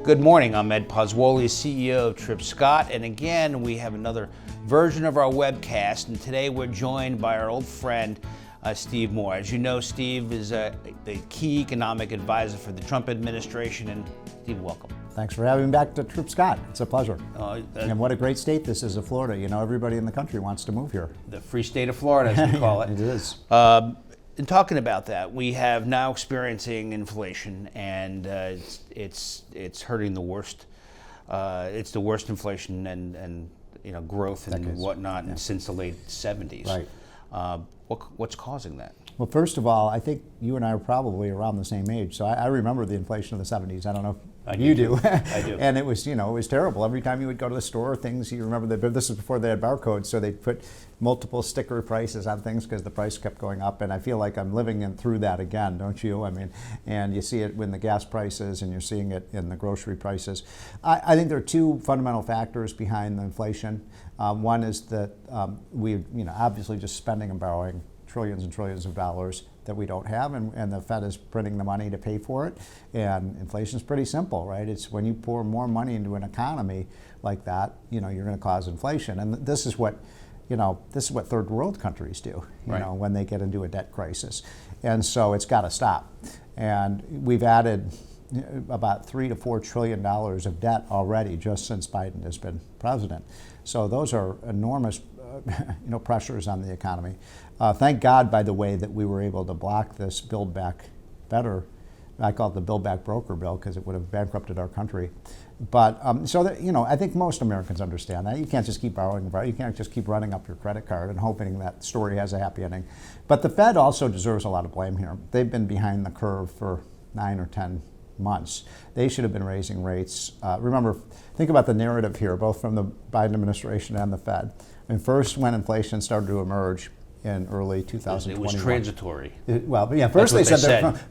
Good morning, I'm Ed Pozzuoli, CEO of Tripp Scott, and again we have another version of our webcast, and today we're joined by our old friend Steve Moore. As you know, Steve is the key economic advisor for the Trump administration, and Steve, welcome. Thanks for having me back to Tripp Scott. It's a pleasure. And what a great state this is of Florida. You know, everybody in the country wants to move here. The free state of Florida, as we call it. It is. In talking about that, we have now experiencing inflation, and it's hurting the worst. It's the worst inflation and growth and whatnot since the late 70s. Right. What's causing that? Well, first of all, I think you and I are probably around the same age, so I remember the inflation of the 70s. I don't know if you do. I do. And it was, it was terrible. Every time you would go to the store, things, you remember, this is before they had barcodes, so they'd put multiple sticker prices on things because the price kept going up, and I feel like I'm living through that again, don't you? I mean, and you see it in the gas prices, and you're seeing it in the grocery prices. I think there are two fundamental factors behind the inflation. One is that we, obviously just spending and borrowing trillions and trillions of dollars that we don't have, and the Fed is printing the money to pay for it. And inflation is pretty simple, right? It's when you pour more money into an economy like that, you're going to cause inflation. And this is what third world countries do, when they get into a debt crisis. And so it's got to stop. And we've added about $3 to $4 trillion of debt already just since Biden has been president. So those are enormous pressures on the economy. Thank God, by the way, that we were able to block this Build Back Better. I call it the Build Back Broker bill because it would have bankrupted our country. But I think most Americans understand that. You can't just keep borrowing. You can't just keep running up your credit card and hoping that story has a happy ending. But the Fed also deserves a lot of blame here. They've been behind the curve for 9 or 10 months. They should have been raising rates. Remember, think about the narrative here, both from the Biden administration and the Fed. I mean, first, when inflation started to emerge in early 2021, it was transitory.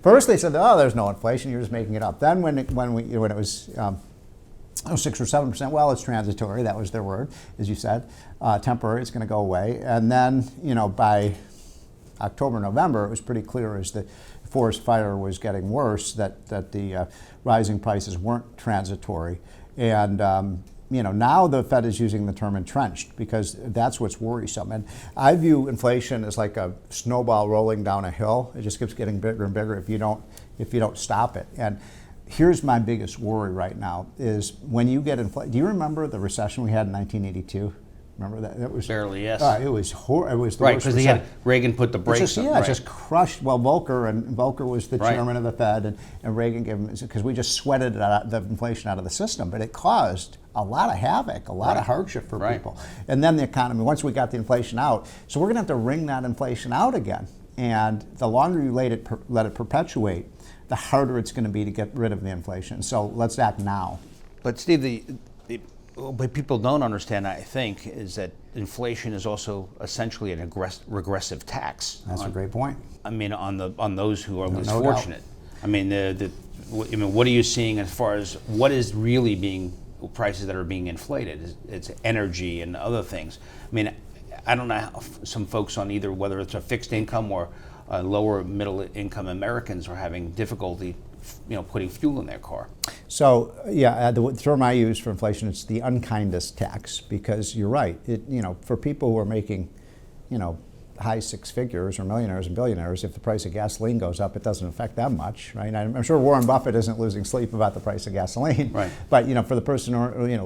First they said, oh, there's no inflation, you're just making it up. Then when it was 6 or 7%, well, it's transitory. That was their word, as you said, temporary. It's going to go away. And then, by October, November, it was pretty clear as the forest fire was getting worse that the rising prices weren't transitory. And now the Fed is using the term entrenched because that's what's worrisome. And I view inflation as like a snowball rolling down a hill. It just keeps getting bigger and bigger if you don't stop it. And here's my biggest worry right now is when you get inflation. Do you remember the recession we had in 1982? Remember that? It was barely, yes. It was horrible. It was the right, worst because they had Reagan put the brakes on. It just crushed. Well, Volcker was the chairman of the Fed, and Reagan gave him, because we just sweated the inflation out of the system. But it caused a lot of havoc, a lot of hardship for people. And then the economy, once we got the inflation out, so we're going to have to wring that inflation out again. And the longer you let it perpetuate, the harder it's going to be to get rid of the inflation. So let's act now. But Steve, what people don't understand, I think, is that inflation is also essentially an regressive tax. That's a great point. I mean, on those who are least fortunate. Doubt. I mean, what are you seeing as far as what is really prices that are being inflated? It's energy and other things. I mean, I don't know how some folks on either whether it's a fixed income or lower middle income Americans are having difficulty putting fuel in their car. So, the term I use for inflation is the unkindness tax, because you're right. For people who are making, high six figures or millionaires and billionaires, if the price of gasoline goes up, it doesn't affect them much, right? I'm sure Warren Buffett isn't losing sleep about the price of gasoline. Right. But, for the person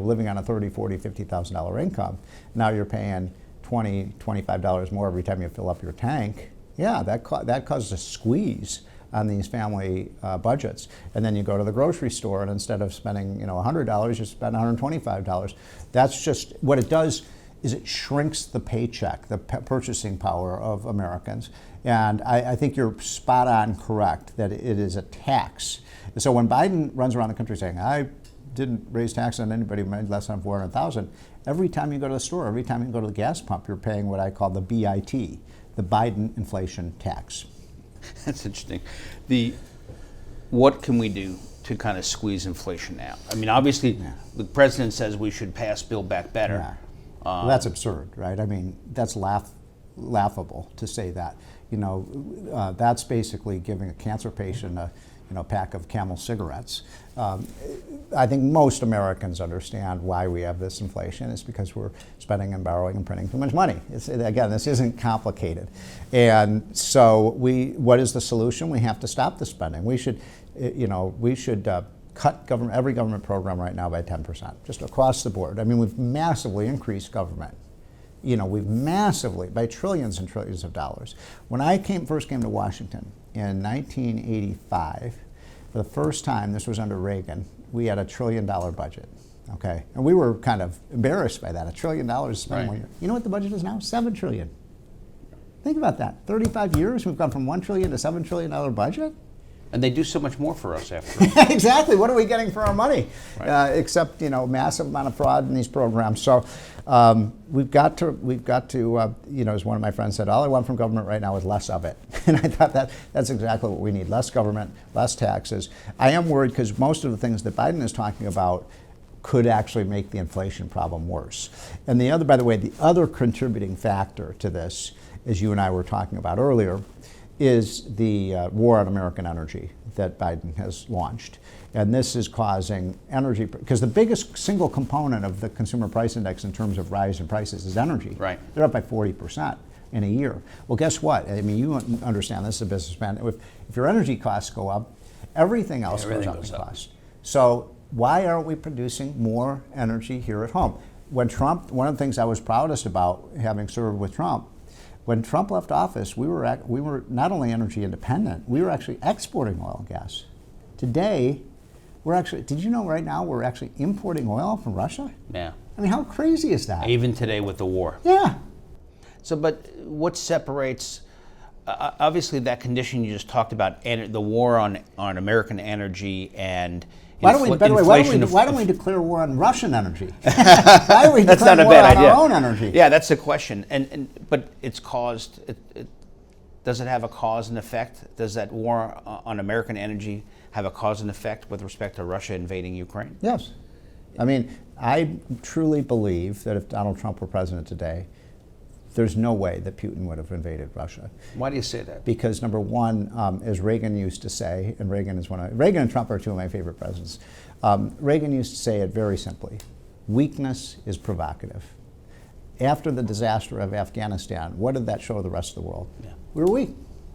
living on a $30,000, $40,000, $50,000 income, now you're paying $20, $25 more every time you fill up your tank. Yeah, that causes a squeeze on these family budgets. And then you go to the grocery store, and instead of spending $100, you spend $125. That's just what it does. Is it shrinks the paycheck, the purchasing power of Americans. And I think you're spot on correct that it is a tax. So when Biden runs around the country saying, I didn't raise taxes on anybody who made less than $400,000, every time you go to the store, every time you go to the gas pump, you're paying what I call the BIT, the Biden inflation tax. That's interesting. What can we do to kind of squeeze inflation out? I mean, obviously, the president says we should pass Build Back Better. Yeah. Well, that's absurd, right? I mean, that's laughable to say that. That's basically giving a cancer patient a a pack of Camel cigarettes. I think most Americans understand why we have this inflation. It's because we're spending and borrowing and printing too much money. Again, this isn't complicated. And so what is the solution? We have to stop the spending. We should cut every government program right now by 10%, just across the board. I mean, we've massively increased government. We've massively, by trillions and trillions of dollars. When I first came to Washington in 1985, for the first time, this was under Reagan, we had $1 trillion budget, okay? And we were kind of embarrassed by that, $1 trillion spent one year. You know what the budget is now? $7 trillion. Think about that. 35 years, we've gone from $1 trillion to $7 trillion budget? And they do so much more for us after all. Exactly. What are we getting for our money? Right. Except massive amount of fraud in these programs. So we've got to as one of my friends said, all I want from government right now is less of it. And I thought that's exactly what we need: less government, less taxes. I am worried because most of the things that Biden is talking about could actually make the inflation problem worse. And by the way, the other contributing factor to this, as you and I were talking about earlier, is the war on American energy that Biden has launched. And this is causing energy, because the biggest single component of the consumer price index in terms of rise in prices is energy. Right. They're up by 40% in a year. Well, guess what? I mean, you understand this as a businessman. If your energy costs go up, everything else goes up in cost. So why aren't we producing more energy here at home? When Trump, one of the things I was proudest about, having served with Trump, when Trump left office, we were not only energy independent, we were actually exporting oil and gas. Today, did you know right now we're actually importing oil from Russia? Yeah. I mean, how crazy is that? Even today with the war. Yeah. So, but what separates, obviously that condition you just talked about, the war on American energy and Why don't we declare war on Russian energy? Why don't we declare war on our own energy? Yeah, that's the question. But it's caused. Does it have a cause and effect? Does that war on American energy have a cause and effect with respect to Russia invading Ukraine? Yes. I mean, I truly believe that if Donald Trump were president today, there's no way that Putin would have invaded Russia. Why do you say that? Because number one, as Reagan used to say, and Reagan and Trump are two of my favorite presidents. Reagan used to say it very simply: weakness is provocative. After the disaster of Afghanistan, what did that show the rest of the world? Yeah. We were weak.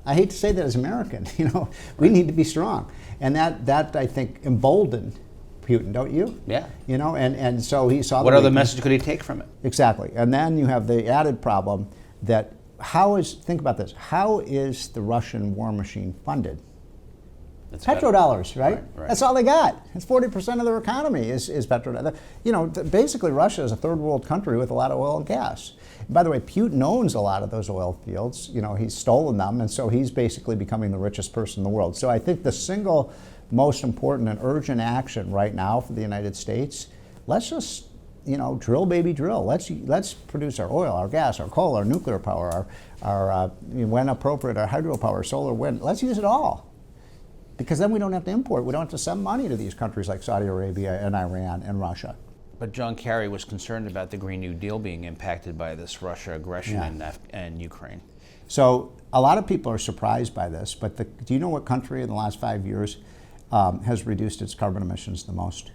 I hate to say that as American, we need to be strong, and that I think emboldened Putin, don't you? Yeah. And so he saw. What other message could he take from it? Exactly. And then you have the added problem that think about this, how is the Russian war machine funded? Petrodollars, right? Right? That's all they got. It's 40% of their economy is petrodollars. Basically Russia is a third world country with a lot of oil and gas. And by the way, Putin owns a lot of those oil fields. He's stolen them, and so he's basically becoming the richest person in the world. So I think the single most important and urgent action right now for the United States, let's just drill, baby, drill. Let's produce our oil, our gas, our coal, our nuclear power, our when appropriate, our hydropower, solar, wind. Let's use it all, because then we don't have to import. We don't have to send money to these countries like Saudi Arabia and Iran and Russia. But John Kerry was concerned about the Green New Deal being impacted by this Russia aggression in Ukraine. So a lot of people are surprised by this, but do you know what country in the last 5 years has reduced its carbon emissions the most?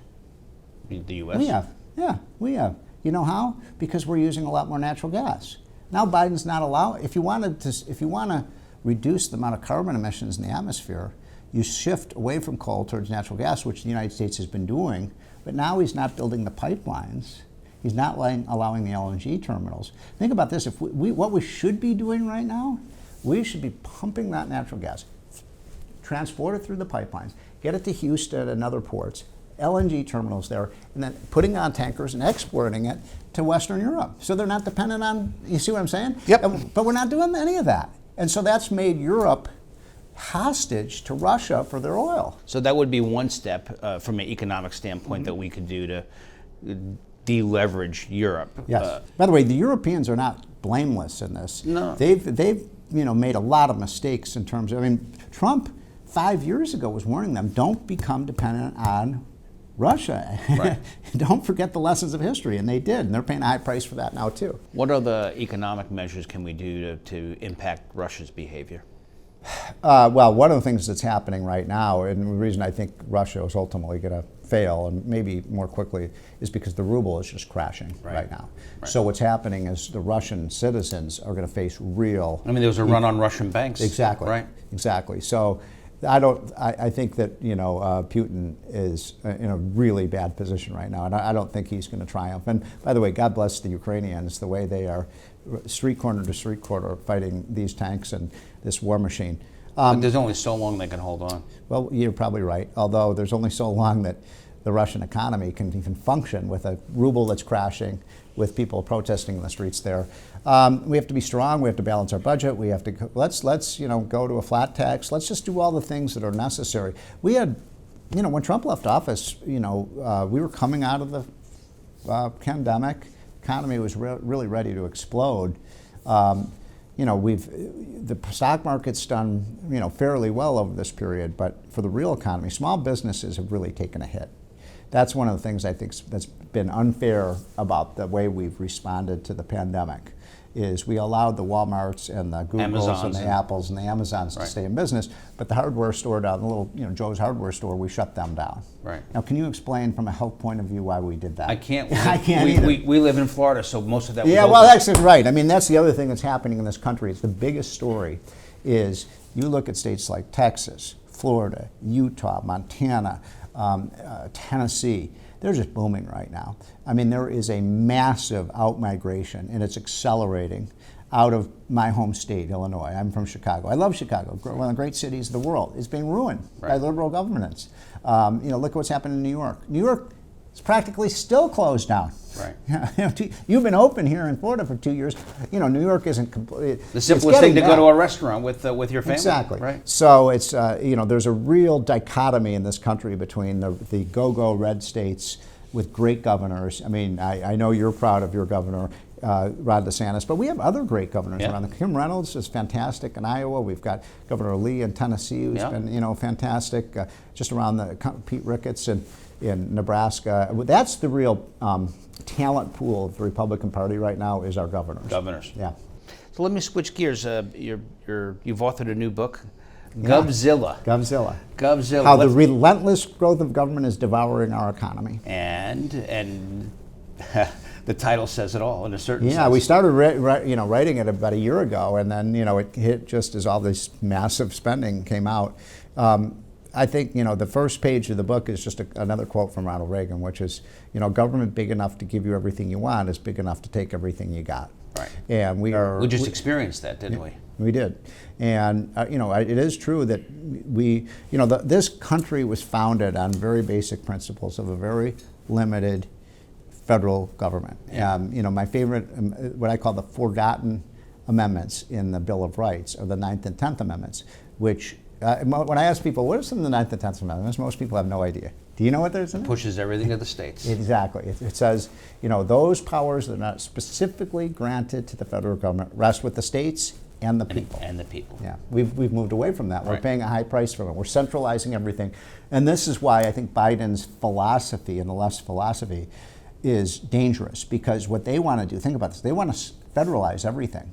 The U.S.? We have. Yeah, we have. You know how? Because we're using a lot more natural gas. Now Biden's not allowing. If you want to reduce the amount of carbon emissions in the atmosphere, you shift away from coal towards natural gas, which the United States has been doing. But now he's not building the pipelines. He's not allowing the LNG terminals. Think about this. What we should be doing right now, we should be pumping that natural gas, transport it through the pipelines, get it to Houston and other ports, LNG terminals there, and then putting on tankers and exporting it to Western Europe. So they're not dependent on, you see what I'm saying? Yep. But we're not doing any of that. And so that's made Europe hostage to Russia for their oil. So that would be one step from an economic standpoint that we could do to deleverage Europe. Yes. By the way, the Europeans are not blameless in this. No. They've made a lot of mistakes in terms of, Trump 5 years ago was warning them, don't become dependent on Russia. Right. Don't forget the lessons of history, and they did, and they're paying a high price for that now too. What other economic measures can we do to impact Russia's behavior? Well, one of the things that's happening right now, and the reason I think Russia is ultimately going to fail, and maybe more quickly, is because the ruble is just crashing right now. Right. So what's happening is the Russian citizens are going to face real. I mean, there was a run on Russian banks. Exactly. Right. Exactly. So I think that Putin is in a really bad position right now, and I don't think he's going to triumph. And by the way, God bless the Ukrainians, the way they are street corner to street corner fighting these tanks and this war machine. But there's only so long they can hold on. Well, you're probably right, although there's only so long that the Russian economy can even function with a ruble that's crashing, with people protesting in the streets there. We have to be strong. We have to balance our budget. We have to let's go to a flat tax. Let's just do all the things that are necessary. We had, when Trump left office, we were coming out of the pandemic. Economy was really ready to explode. The stock market's done fairly well over this period, but for the real economy, small businesses have really taken a hit. That's one of the things I think that's been unfair about the way we've responded to the pandemic, is we allowed the Walmarts and the Googles and the Apples and the Amazons to stay in business, but the hardware store down, the little Joe's hardware store, we shut them down. Right. Now, can you explain from a health point of view why we did that? I can't. I can't either. We live in Florida, so most of that was Yeah, open. well, that's right. I mean, that's the other thing that's happening in this country. It's the biggest story is you look at states like Texas, Florida, Utah, Montana, Tennessee. They're just booming right now. I mean, there is a massive outmigration, and it's accelerating out of my home state, Illinois. I'm from Chicago. I love Chicago, one of the great cities of the world. It's being ruined by liberal governance. Look at what's happened in New York. New York is practically still closed down. Right. You've been open here in Florida for 2 years. New York isn't complete. The simplest thing to go to a restaurant with your family. Exactly. Right. So it's there's a real dichotomy in this country between the go-go red states with great governors. I mean, I know you're proud of your governor, Ron DeSantis, but we have other great governors around. Kim Reynolds is fantastic in Iowa. We've got Governor Lee in Tennessee, who's been fantastic. Just around Pete Ricketts in Nebraska. That's the real talent pool of the Republican Party right now, is our governors. Yeah. So let me switch gears. You've authored a new book, Govzilla. How the relentless growth of government is devouring our economy. And the title says it all in a certain sense. Yeah, we started writing it about a year ago, and then it hit just as all this massive spending came out. I think the first page of the book is just another quote from Ronald Reagan, which is, government big enough to give you everything you want is big enough to take everything you got. Right. And we just experienced that, didn't we? We did. And it is true that this country was founded on very basic principles of a very limited federal government. Yeah. My favorite, what I call the forgotten amendments in the Bill of Rights, are the 9th and 10th Amendments, which when I ask people, what are some of the 9th and 10th Amendments, most people have no idea. Do you know what there's in it? Pushes everything to the states. Exactly. It says, those powers that are not specifically granted to the federal government rest with the states and the people. Yeah, we've moved away from that. We're paying a high price for it. We're centralizing everything. And this is why I think Biden's philosophy and the left's philosophy is dangerous, because what they want to do, think about this, they want to federalize everything.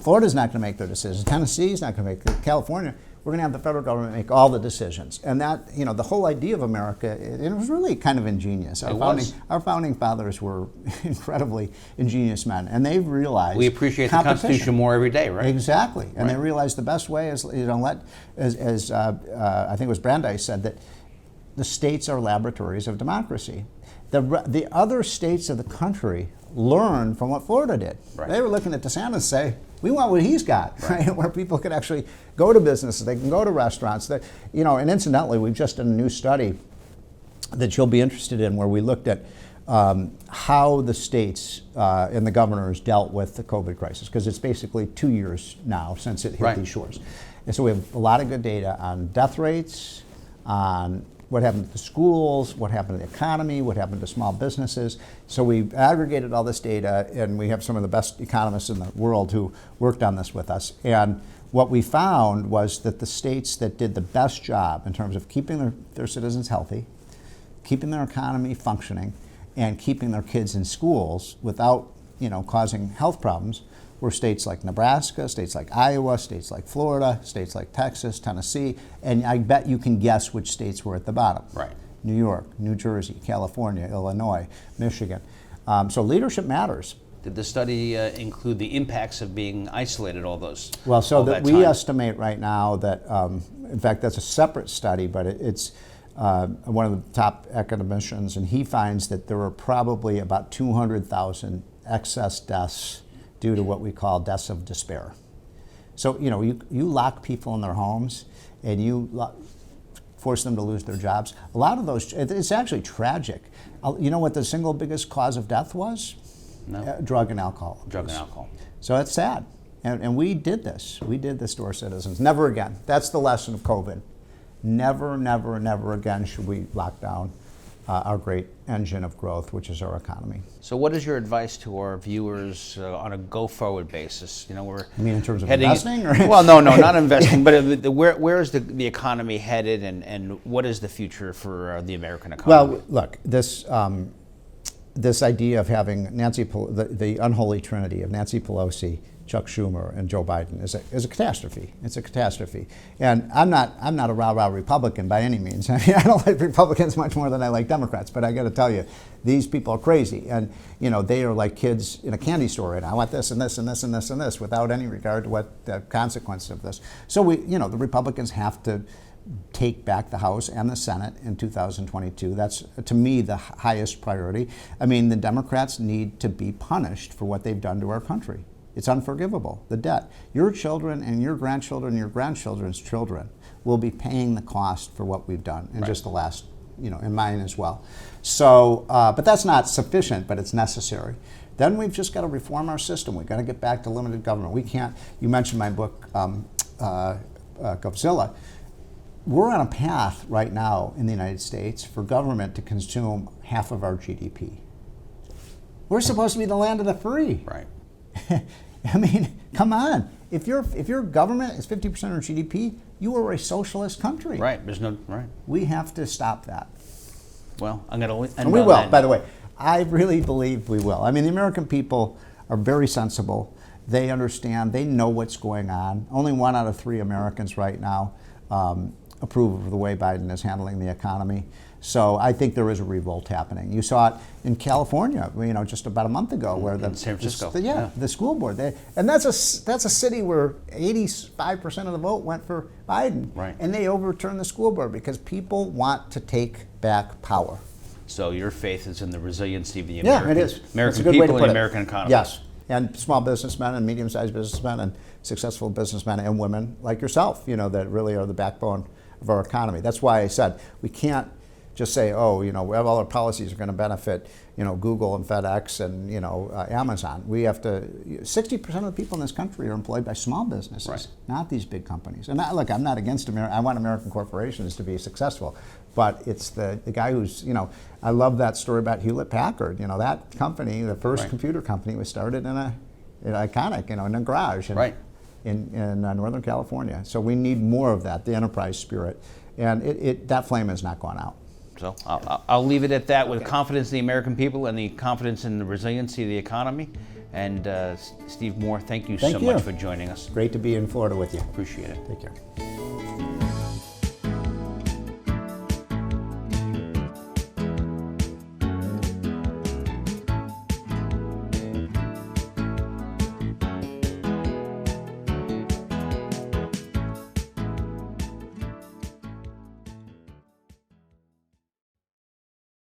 Florida's not going to make their decisions. Tennessee's not going to make it. California, we're going to have the federal government make all the decisions. And that, the whole idea of America, it was really kind of ingenious. Our founding fathers were incredibly ingenious men, and they've realized we appreciate the Constitution more every day, right? Exactly. And they realized the best way is, as I think it was Brandeis said, that the states are laboratories of democracy. The other states of the country learn from what Florida did. Right. They were looking at DeSantis and say, we want what he's got, right? Where people can actually go to businesses, they can go to restaurants. And incidentally, we've just done a new study that you'll be interested in, where we looked at how the states and the governors dealt with the COVID crisis, because it's basically 2 years now since it hit these shores. And so we have a lot of good data on death rates, on what happened to schools, what happened to the economy, what happened to small businesses. So we aggregated all this data, and we have some of the best economists in the world who worked on this with us. And what we found was that the states that did the best job in terms of keeping their citizens healthy, keeping their economy functioning, and keeping their kids in schools without causing health problems were states like Nebraska, states like Iowa, states like Florida, states like Texas, Tennessee, and I bet you can guess which states were at the bottom. Right. New York, New Jersey, California, Illinois, Michigan. So leadership matters. Did the study include the impacts of being isolated all those? Well, so all that that we time? estimate right now that, in fact, that's a separate study, but it's one of the top economicians, and he finds that there are probably about 200,000 excess deaths due to what we call deaths of despair. So, you lock people in their homes and you force them to lose their jobs. A lot of those, it's actually tragic. You know what the single biggest cause of death was? No. Drug and alcohol. Drug and alcohol. So it's sad. And we did this. We did this to our citizens. Never again. That's the lesson of COVID. Never, never, never again should we lock down our great engine of growth, which is our economy. So what is your advice to our viewers on a go-forward basis? We're You mean in terms of heading, investing? Or? Well, no, not investing, but where is the economy headed, and what is the future for the American economy? Well, look, this idea of having the unholy trinity of Nancy Pelosi, Chuck Schumer, and Joe Biden is a catastrophe. It's a catastrophe. And I'm not a rah-rah Republican by any means. I mean, I don't like Republicans much more than I like Democrats, but I got to tell you, these people are crazy. And, they are like kids in a candy store right now. I want this and this and this and this and this without any regard to what the consequence of this. So the Republicans have to take back the House and the Senate in 2022. That's, to me, the highest priority. I mean, the Democrats need to be punished for what they've done to our country. It's unforgivable, the debt. Your children and your grandchildren and your grandchildren's children will be paying the cost for what we've done in just the last, and mine as well. So, but that's not sufficient, but it's necessary. Then we've just got to reform our system. We've got to get back to limited government. We can't, you mentioned my book, GovZilla. We're on a path right now in the United States for government to consume half of our GDP. We're supposed to be the land of the free. Right. I mean, come on. If your government is 50% of GDP, you are a socialist country. Right. There's no right. We have to stop that. Well, I'm going to. And we will, by the way. I really believe we will. I mean, the American people are very sensible. They understand. They know what's going on. Only 1 out of 3 Americans right now approve of the way Biden is handling the economy. So I think there is a revolt happening. You saw it in California, just about a month ago, where in San Francisco, the school board, and that's a city where 85% of the vote went for Biden, right? And they overturned the school board because people want to take back power. So your faith is in the resiliency of the American people and the American economy. Yes, and small businessmen and medium-sized businessmen and successful businessmen and women like yourself, that really are the backbone of our economy. That's why I said we can't just say, we have all our policies are going to benefit, Google and FedEx and, Amazon. We have to, 60% of the people in this country are employed by small businesses, right, not these big companies. And I'm not against America. I want American corporations to be successful. But it's the guy who's, I love that story about Hewlett Packard. That company, the first computer company, was started in Iconic, in a garage in Northern California. So we need more of that, the enterprise spirit. And that flame has not gone out. So I'll leave it at that, with confidence in the American people and the confidence in the resiliency of the economy. And Steve Moore, thank you so much for joining us. Great to be in Florida with you. Appreciate it. Take care.